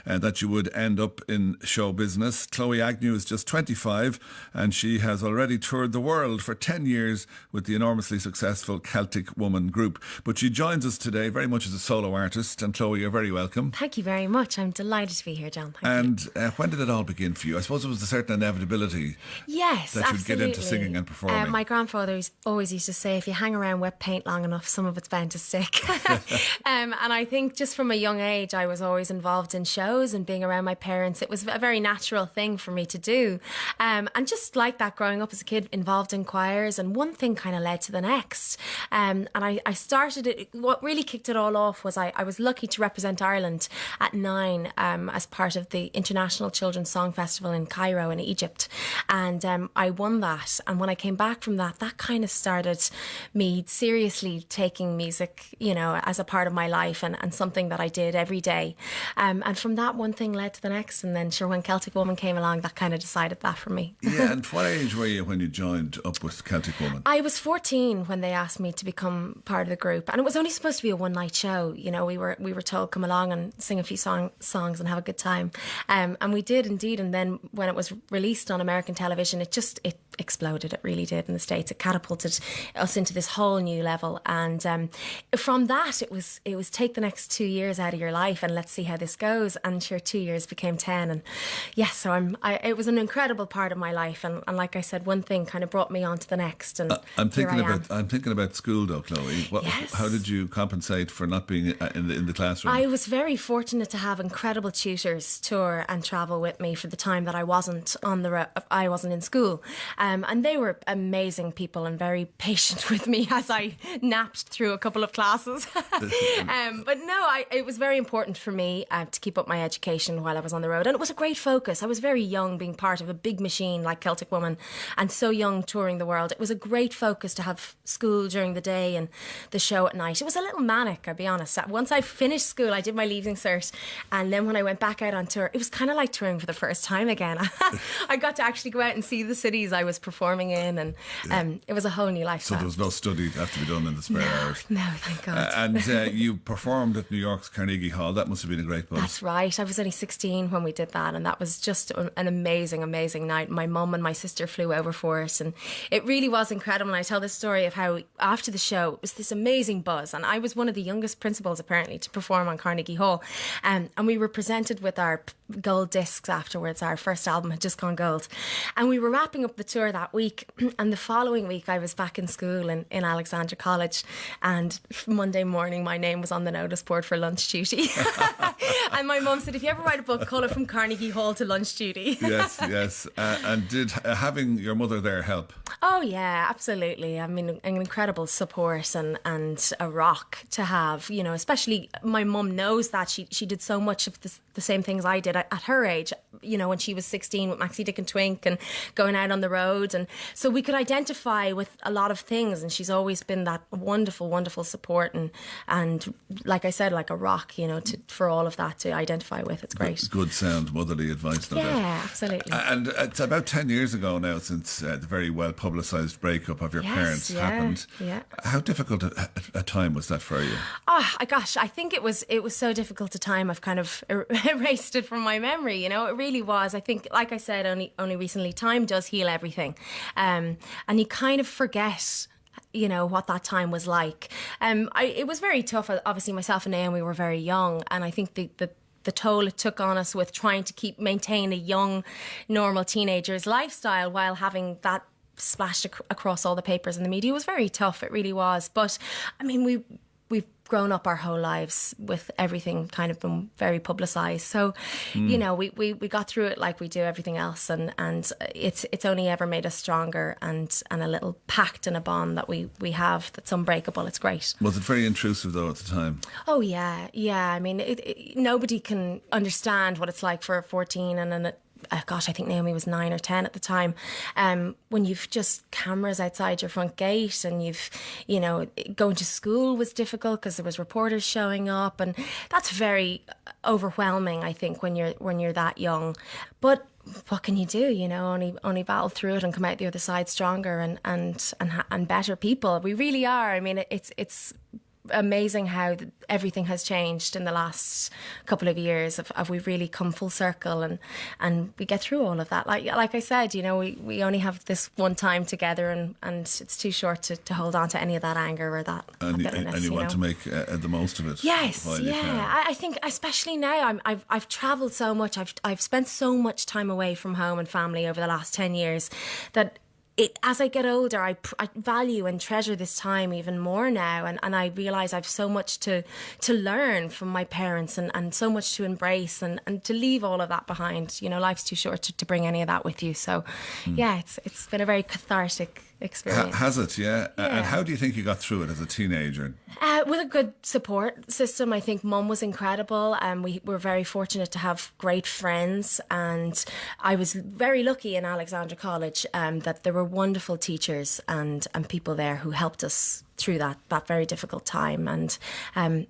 that you would end up in show business. Chloe Agnew is just 25 and she has already toured the world for 10 years with the enormously successful Celtic Woman group. But she joins us today very much as a solo artist. And Chloe, you're very welcome. Thank you very much. I'm delighted to be here, John. Thank you. When did it all begin for you? I suppose it was a certain inevitability that you'd get into singing and performing. My grandfather always used to say, if you hang around wet paint long enough, some of it's bound to stick. And I think just from a young age, I was always involved in shows and being around my parents. It was a very natural thing for me to do. And just like that, growing up as a kid, involved in choirs, and one thing kind of led to the next. And I started it. What really kicked it all off was I was lucky to represent Ireland at 9 as part of the International Children's Song Festival in Cairo in Egypt. And I won that. And when I came back from that kind of started me seriously taking music, as a part of my life and something that I did every day. And from that, one thing led to the next. And then sure, when Celtic Woman came along, that kind of decided that for me. Yeah, and what age were you when you joined up with Celtic Woman? I was 14 when they asked me to become part of the group. And it was only supposed to be a one-night show. We were told, come along and sing a few songs and have a good time. And we did indeed. And then when it was released on American television, it exploded. It really did in the States. It catapulted us into this whole new level. And from that, it was take the next 2 years out of your life and let's see how this goes. And sure, 2 years became 10. And yes, so it was an incredible part of my life. And like I said, one thing kind of brought me on to the next. And I'm thinking about school though, Chloe. Yes. How did you compensate for not being in the classroom? I was very fortunate to have incredible tutors tour and travel with me for the time that I wasn't on the I wasn't in school. And they were amazing people and very patient with me as I napped through a couple of classes. But no, it was very important for me to keep up my education while I was on the road. And it was a great focus. I was very young being part of a big machine like Celtic Woman and so young touring the world. It was a great focus to have school during the day and the show at night. It was a little manic, I'll be honest. Once I finished school, I did my leaving cert. And then when I went back out on tour, it was kind of like touring for the first time again. I got to actually go out and see the cities I was performing in. And it was a whole new lifestyle. So there was no study to have to be done in the spare hours? No, thank God. And you performed at New York's Carnegie Hall. That must have been a great buzz. That's right. I was only 16 when we did that, and that was just an amazing, amazing night. My mum and my sister flew over for it, and it really was incredible. And I tell this story of how after the show, it was this amazing buzz, and I was one of the youngest principals, apparently, to perform on Carnegie Hall. And we were presented with our gold discs afterwards. Our first album had just gone gold. And we were wrapping up the tour that week, and the following week I was back in school in Alexandra College, and Monday morning my name was on the notice board for lunch duty. And my mum said, if you ever write a book, call it From Carnegie Hall to Lunch Duty. Yes. And did having your mother there help? Oh yeah, absolutely. I mean, an incredible support and a rock to have, especially my mum knows that she did so much of the same things I did at her age, when she was 16 with Maxie Dick and Twink and going out on the road. And so we could identify with a lot of things, and she's always been that wonderful, wonderful support and like I said, like a rock, for all of that to identify with. It's great. Good sound motherly advice. Yeah, absolutely. And it's about 10 years ago now since the very well publicised breakup of your parents happened. Yeah. How difficult a time was that for you? Oh gosh, I think it was so difficult a time. I've kind of erased it from my memory. It really was. I think, like I said, only recently, time does heal everything, and you kind of forget what that time was like. It was very tough. Obviously, myself and Naomi were very young, and I think the toll it took on us with trying to maintain a young, normal teenager's lifestyle while having that splashed across all the papers and the media was very tough. It really was. But I mean, we've grown up our whole lives with everything kind of been very publicised. So, we got through it like we do everything else, and it's only ever made us stronger and a little pact and a bond that we have that's unbreakable. It's great. Was it very intrusive though at the time? Oh yeah. I mean, nobody can understand what it's like for a 14 and I think Naomi was 9 or 10 at the time, when you've just cameras outside your front gate and going to school was difficult because there was reporters showing up, and that's very overwhelming, I think, when you're that young. But what can you do? Only battle through it and come out the other side stronger and better people. We really are. I mean, it's amazing how everything has changed in the last couple of years. Of we've really come full circle, and we get through all of that. Like I said, you know, we only have this one time together, and it's too short to hold on to any of that anger or that bitterness. And you want to make the most of it. Yes, yeah. I think especially now, I've travelled so much. I've spent so much time away from home and family over the last 10 years that as I get older, I value and treasure this time even more now, and I realise I've so much to learn from my parents, and so much to embrace, and to leave all of that behind. You know, life's too short to bring any of that with you. So, yeah, it's been a very cathartic experience. Has it? Yeah. And how do you think you got through it as a teenager? With a good support system. I think Mum was incredible, and we were very fortunate to have great friends, and I was very lucky in Alexandra College that there were wonderful teachers and people there who helped us through that very difficult time. And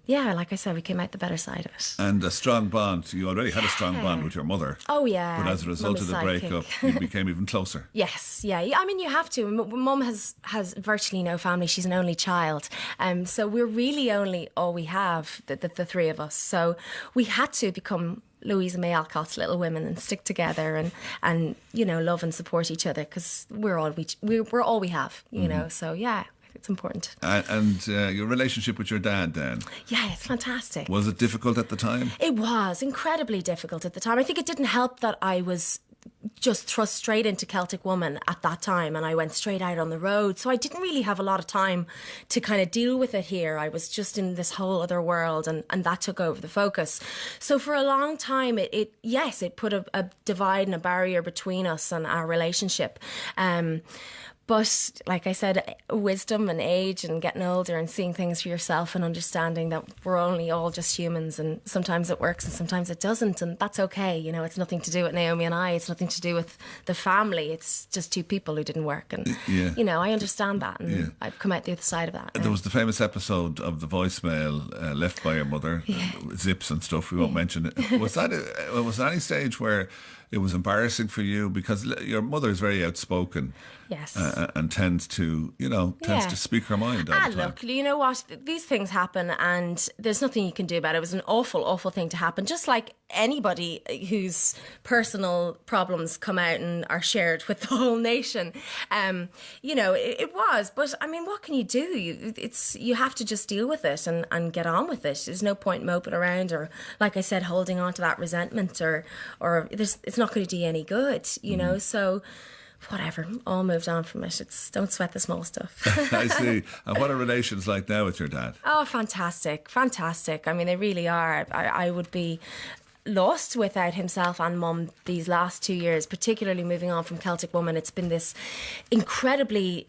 like I said, we came out the better side of it. And a strong bond. You already had a strong bond with your mother. Oh, yeah. But as a result of the breakup, you became even closer. Yes, yeah. I mean, you have to. Mum has virtually no family. She's an only child. So we're really only all we have, the three of us. So we had to become Louisa May Alcott's Little Women and stick together and you know, love and support each other, because we're all we have, you know. So yeah, it's important. And your relationship with your dad then? Yeah, it's fantastic. Was it difficult at the time? It was incredibly difficult at the time. I think it didn't help that I was just thrust straight into Celtic Woman at that time, and I went straight out on the road, so I didn't really have a lot of time to kind of deal with it here. I was just in this whole other world, and that took over the focus. So for a long time it put a divide and a barrier between us and our relationship. But like I said, wisdom and age and getting older and seeing things for yourself and understanding that we're only all just humans, and sometimes it works and sometimes it doesn't, and that's okay. You know, it's nothing to do with Naomi and I. It's nothing to do with the family. It's just two people who didn't work, and you know, I understand that, and I've come out the other side of that. There was the famous episode of the voicemail left by your mother, zips and stuff. We won't mention it. Was there any stage where it was embarrassing for you, because your mother is very outspoken? Yes. And tends to speak her mind all the time. Look, you know what? These things happen, and there's nothing you can do about it. It was an awful, awful thing to happen. Just like anybody whose personal problems come out and are shared with the whole nation. You know, it was. But, I mean, what can you do? You have to just deal with it and get on with it. There's no point moping around or, like I said, holding on to that resentment or it's not going to do you any good, you know? So whatever, all moved on from it. Don't sweat the small stuff. I see. And what are relations like now with your dad? Oh, fantastic. I mean, they really are. I would be lost without himself and Mum these last 2 years, particularly moving on from Celtic Woman. It's been this incredibly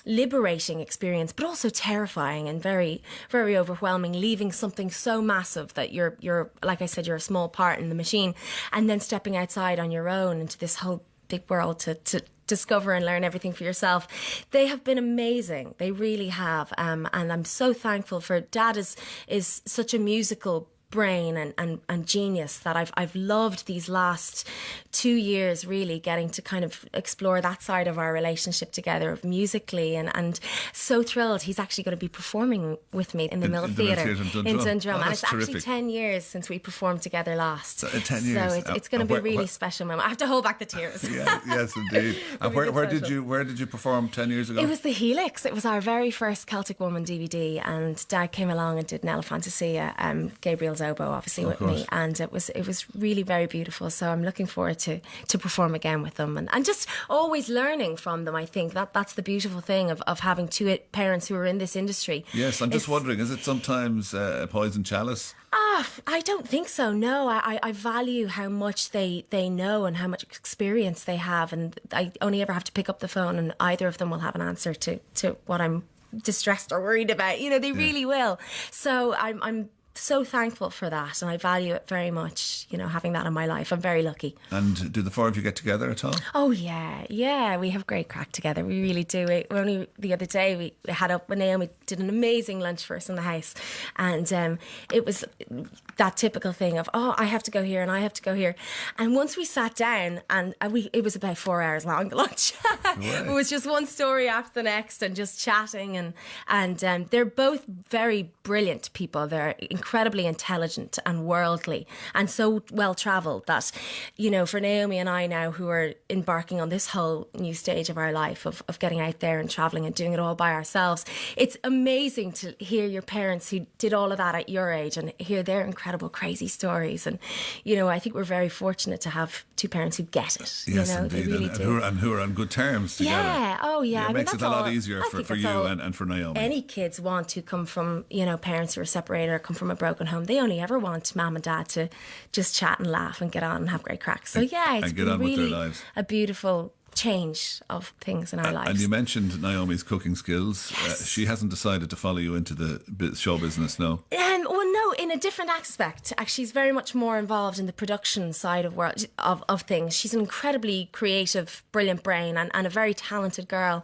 liberating experience, but also terrifying and very, very overwhelming, leaving something so massive that you're like I said, you're a small part in the machine, and then stepping outside on your own into this whole big world to discover and learn everything for yourself. They have been amazing. They really have. And I'm so thankful for Dad is such a musical brain and genius that I've loved these last 2 years, really getting to kind of explore that side of our relationship together musically, and so thrilled he's actually going to be performing with me in the Mill Theatre in Dundrum. And it's actually 10 years since we performed together last. 10 years. So it's going to be a really special moment. I have to hold back the tears. Yes, indeed. And where did you perform 10 years ago? It was the Helix. It was our very first Celtic Woman DVD, and Dad came along and did Nella Fantasia, Gabriel's oboe obviously with me, and it was really very beautiful. So I'm looking forward to perform again with them, and just always learning from them. I think that's the beautiful thing of having two parents who are in this industry. Yes, I'm just wondering, is it sometimes a poison chalice? I don't think so, no. I value how much they know and how much experience they have, and I only ever have to pick up the phone and either of them will have an answer to what I'm distressed or worried about. You know, they really will. So I'm so thankful for that, and I value it very much, you know, having that in my life. I'm very lucky. And do the four of you get together at all? Oh yeah, we have great crack together. We really do. Only the other day we had up when Naomi did an amazing lunch for us in the house, and it was that typical thing of, oh, I have to go here and I have to go here. And once we sat down, and it was about 4 hours long, the lunch. It was just one story after the next and just chatting, and they're both very brilliant people. They're incredibly intelligent and worldly and so well travelled that, you know, for Naomi and I now, who are embarking on this whole new stage of our life of getting out there and travelling and doing it all by ourselves, it's amazing to hear your parents who did all of that at your age and hear their incredible crazy stories. And, you know, I think we're very fortunate to have two parents who get it. Yes, you know, indeed. they really do. And who are on good terms together. Yeah, oh yeah. It makes it a lot easier for you and for Naomi. Any kids want to come from, you know, parents who are separated or come from a broken home. They only ever want mum and dad to just chat and laugh and get on and have great cracks. So yeah, it's get on really with their lives. A beautiful change of things in our lives. And you mentioned Naomi's cooking skills. Yes. She hasn't decided to follow you into the show business, no? Well, no, in a different aspect. Actually, she's very much more involved in the production side of things. She's an incredibly creative, brilliant brain and a very talented girl.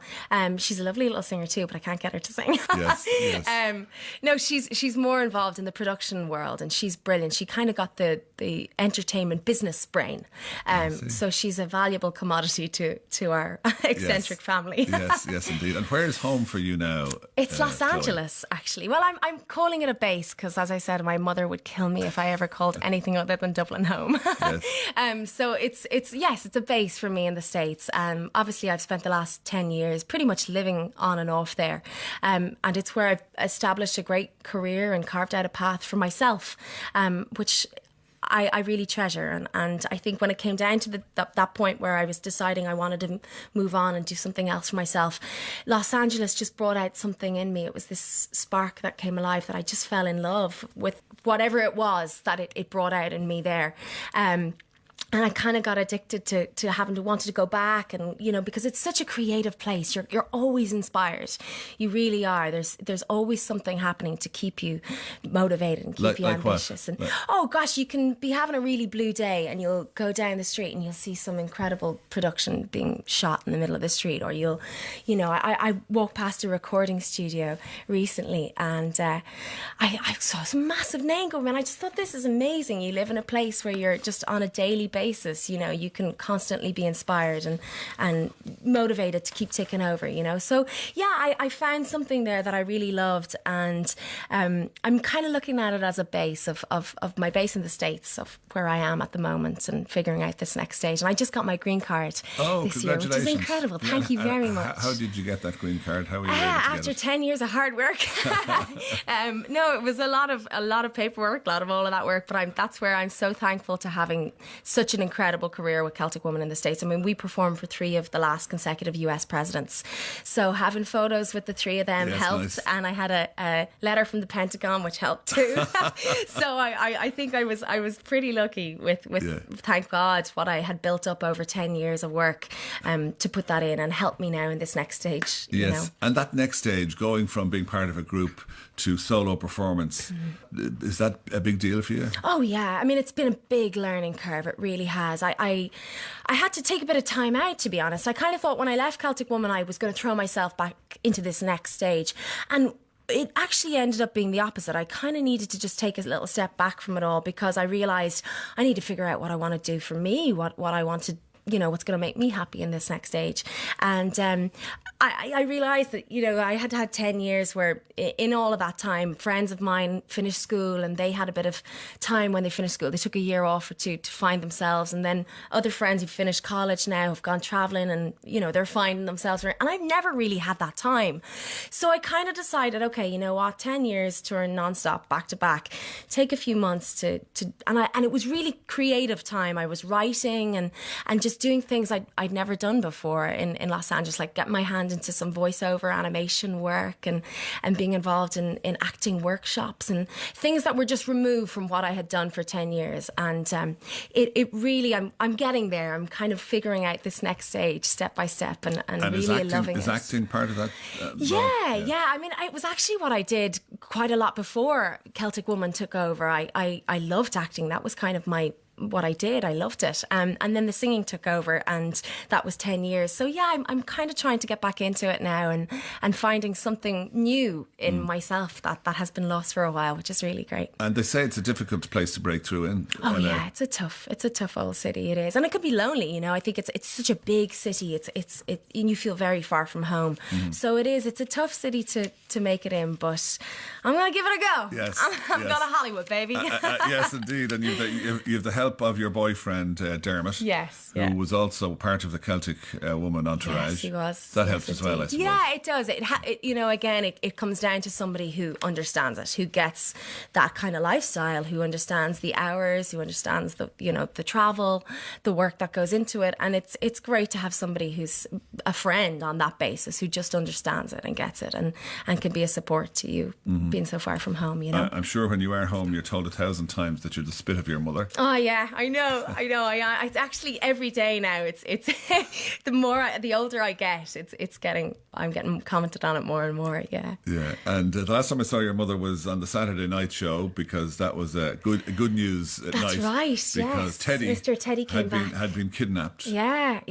She's a lovely little singer too, but I can't get her to sing. Yes. No, she's more involved in the production world, and she's brilliant. She kind of got the entertainment business brain. So she's a valuable commodity to our eccentric family. yes, indeed. And where is home for you now? It's Los Chloe? Angeles, actually. Well, I'm calling it a base because, as I said, my mother would kill me if I ever called anything other than Dublin home. Yes. So it's a base for me in the States. Obviously, I've spent the last 10 years pretty much living on and off there, and it's where I've established a great career and carved out a path for myself, which I really treasure. And I think when it came down to that point where I was deciding I wanted to move on and do something else for myself, Los Angeles just brought out something in me. It was this spark that came alive that I just fell in love with whatever it was that it brought out in me there. And I kind of got addicted to having to wanted to go back, and you know, because it's such a creative place. You're always inspired. You really are. There's always something happening to keep you motivated and keep you ambitious. What? And oh gosh, you can be having a really blue day and you'll go down the street and you'll see some incredible production being shot in the middle of the street, or I walked past a recording studio recently and I saw some massive name going, and I just thought, this is amazing. You live in a place where you're just on a daily basis, you know, you can constantly be inspired and motivated to keep taking over, you know. So yeah, I found something there that I really loved, and I'm kind of looking at it as a base of my base in the States, of where I am at the moment, and figuring out this next stage. And I just got my green card this year, which is incredible. Thank you very much. How did you get that green card? How were you able to after get it? 10 years of hard work. No, it was a lot of paperwork, a lot of all of that work, but that's where I'm so thankful to having such an incredible career with Celtic Woman in the States. I mean, we performed for 3 of the last consecutive US presidents, so having photos with the 3 of them helped. Nice. And I had a letter from the Pentagon which helped too. So I think I was pretty lucky with thank God, what I had built up over 10 years of work to put that in and help me now in this next stage. Yes, you know? And that next stage, going from being part of a group to solo performance, is that a big deal for you? Oh yeah, I mean, it's been a big learning curve. It really has. I had to take a bit of time out, to be honest. I kind of thought when I left Celtic Woman I was going to throw myself back into this next stage, and it actually ended up being the opposite. I kind of needed to just take a little step back from it all, because I realised I need to figure out what I want to do for me, what I want to, you know, what's going to make me happy in this next stage. And I realised that, you know, I had had 10 years where in all of that time, friends of mine finished school and they had a bit of time when they finished school. They took a year off or two to find themselves. And then other friends who finished college now have gone travelling and, you know, they're finding themselves. And I've never really had that time. So I kind of decided, okay, you know what, 10 years touring nonstop, back to back, take a few months and it was really creative time. I was writing and just doing things I'd never done before in Los Angeles, like getting my hand into some voiceover animation work and being involved in acting workshops and things that were just removed from what I had done for 10 years. And it really, I'm getting there. I'm kind of figuring out this next stage step by step and really loving it. Is acting part of that? Yeah. I mean, it was actually what I did quite a lot before Celtic Woman took over. I loved acting. That was kind of what I did. I loved it. And then the singing took over, and that was 10 years. So yeah, I'm kind of trying to get back into it now and finding something new in myself that has been lost for a while, which is really great. And they say it's a difficult place to break through in. Oh yeah, it's a tough old city. It is. And it could be lonely, you know. I think it's such a big city. It's and you feel very far from home. So it's a tough city to make it in, but I'm going to give it a go. Yes. I'm going to Hollywood, baby. Yes, indeed. And you've the help of your boyfriend Dermot, yes, who was also part of the Celtic Woman entourage. Yes, he was. That helps as well, I suppose. Yeah, it does. It comes down to somebody who understands it, who gets that kind of lifestyle, who understands the hours, who understands the travel, the work that goes into it, and it's great to have somebody who's a friend on that basis, who just understands it and gets it, and can be a support to you being so far from home. You know, I'm sure when you are home, you're told 1,000 times that you're the spit of your mother. Oh yeah, I know. It's actually every day now. It's the older I get, I'm getting commented on it more and more. Yeah. Yeah. And the last time I saw your mother was on the Saturday night show, because that was a good news night. That's right. Because Teddy, Mr. Teddy had been kidnapped. Yeah.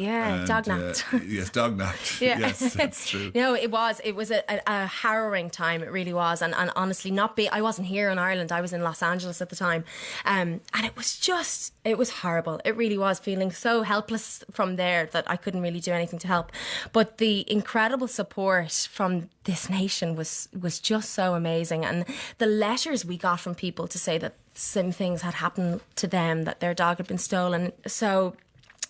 Dognapped. Yes, dognapped. Yeah. Yes, that's true. No, it was a harrowing time. It really was. And honestly, I wasn't here in Ireland. I was in Los Angeles at the time. And it was horrible. It really was, feeling so helpless from there that I couldn't really do anything to help. But the incredible support from this nation was just so amazing. And the letters we got from people to say that some things had happened to them, that their dog had been stolen. So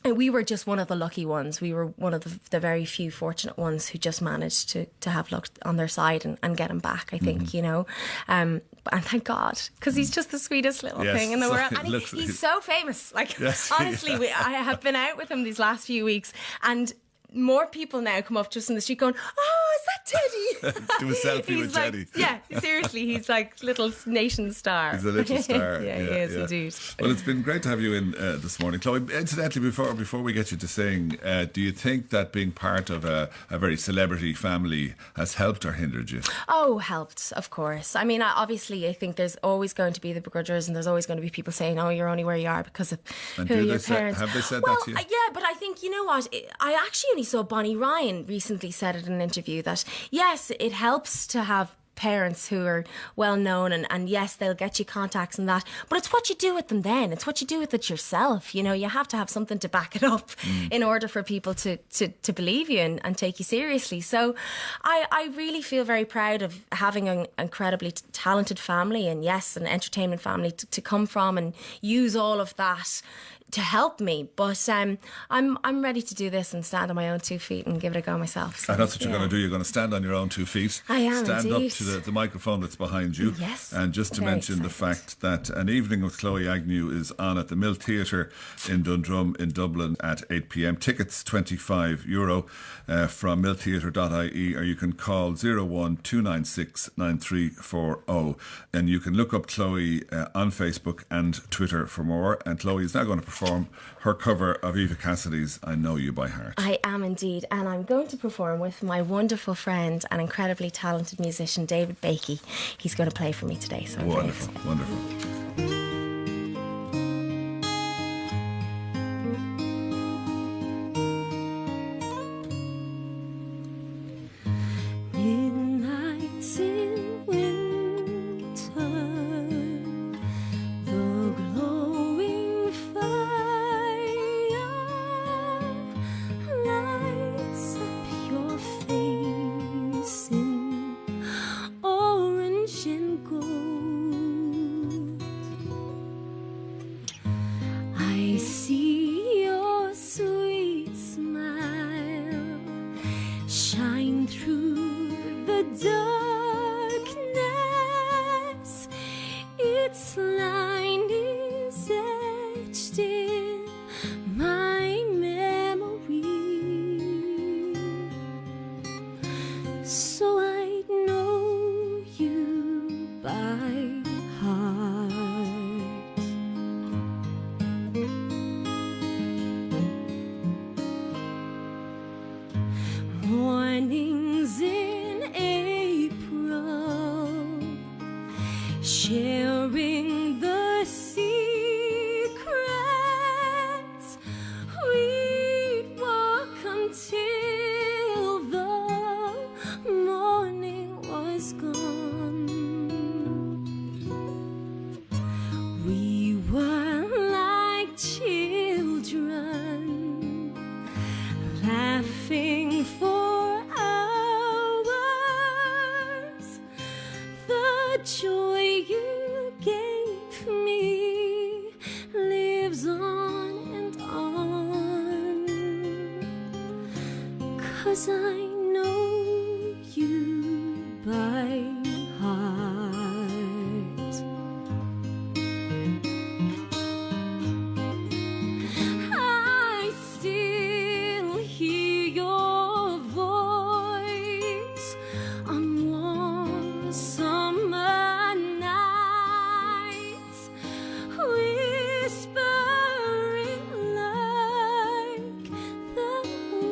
we were just one of the lucky ones. We were one of the very few fortunate ones who just managed to have luck on their side and get him back, I think, you know. And thank God, because he's just the sweetest little thing in the world. And he's so famous. Like, yes, honestly, I have been out with him these last few weeks, and more people now come up to us in the street going, "Oh, is that Teddy?" Do a selfie with Teddy. Yeah, seriously, he's like little nation star. He's a little star. Yeah, he is indeed. Well, it's been great to have you in this morning, Chloe. Incidentally, before we get you to sing, do you think that being part of a very celebrity family has helped or hindered you? Oh, helped, of course. I mean, obviously, I think there's always going to be the begrudgers, and there's always going to be people saying, "Oh, you're only where you are because of who your parents." Have they said that to you? Yeah, but I think, you know what? I actually only saw Bonnie Ryan recently said it in an interview that, yes, it helps to have parents who are well known, and yes, they'll get you contacts and that, but it's what you do with them then. It's what you do with it yourself. You know, you have to have something to back it up in order for people to believe you and take you seriously. So I really feel very proud of having an incredibly talented family, and yes, an entertainment family to come from and use all of that to help me. But I'm ready to do this and stand on my own 2 feet and give it a go myself. So, and that's what you're going to do. You're going to stand on your own 2 feet. I am. Stand indeed. up to the microphone that's behind you. Yes. And just to mention the fact that An Evening with Chloe Agnew is on at the Mill Theatre in Dundrum in Dublin at 8 p.m. Tickets €25 from milltheatre.ie, or you can call 01296 9340. And you can look up Chloe on Facebook and Twitter for more. And Chloe is now going to perform her cover of Eva Cassidy's I Know You by Heart. I am indeed, and I'm going to perform with my wonderful friend and incredibly talented musician David Bakey. He's going to play for me today, so I'm wonderful, wonderful. Orange and gold. 'cause I know you by heart. I still hear your voice on warm summer nights, whispering like the wind.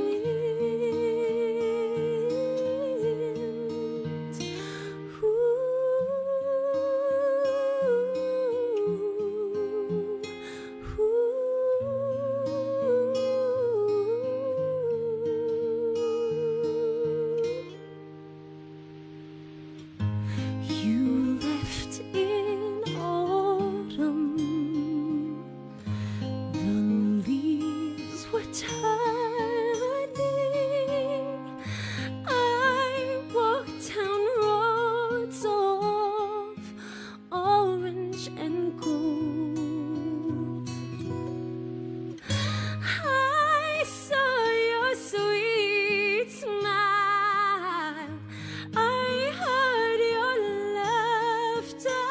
You left in autumn, the leaves were turning. I walked down roads of orange and gold. I saw your sweet smile, I heard your laughter.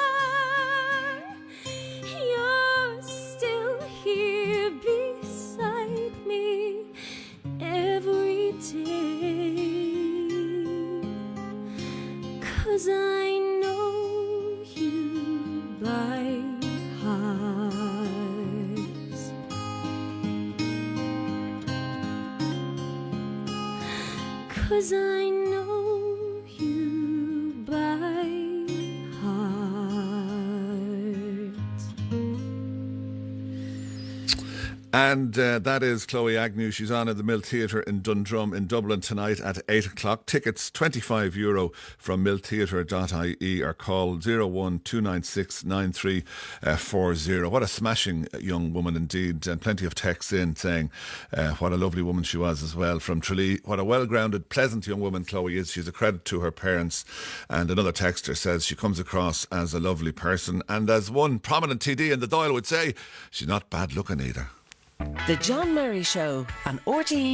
You're still here beside me every day, 'cause I know you by heart. 'Cause I know you by heart. And that is Chloe Agnew. She's on at the Mill Theatre in Dundrum in Dublin tonight at 8 o'clock. Tickets €25 from milltheatre.ie or call 012969340. What a smashing young woman indeed, and plenty of texts in saying what a lovely woman she was as well. From Tralee, what a well-grounded, pleasant young woman Chloe is. She's a credit to her parents. And another texter says she comes across as a lovely person, and as one prominent TD in the Dáil would say, she's not bad looking either. The John Murray Show on RTE.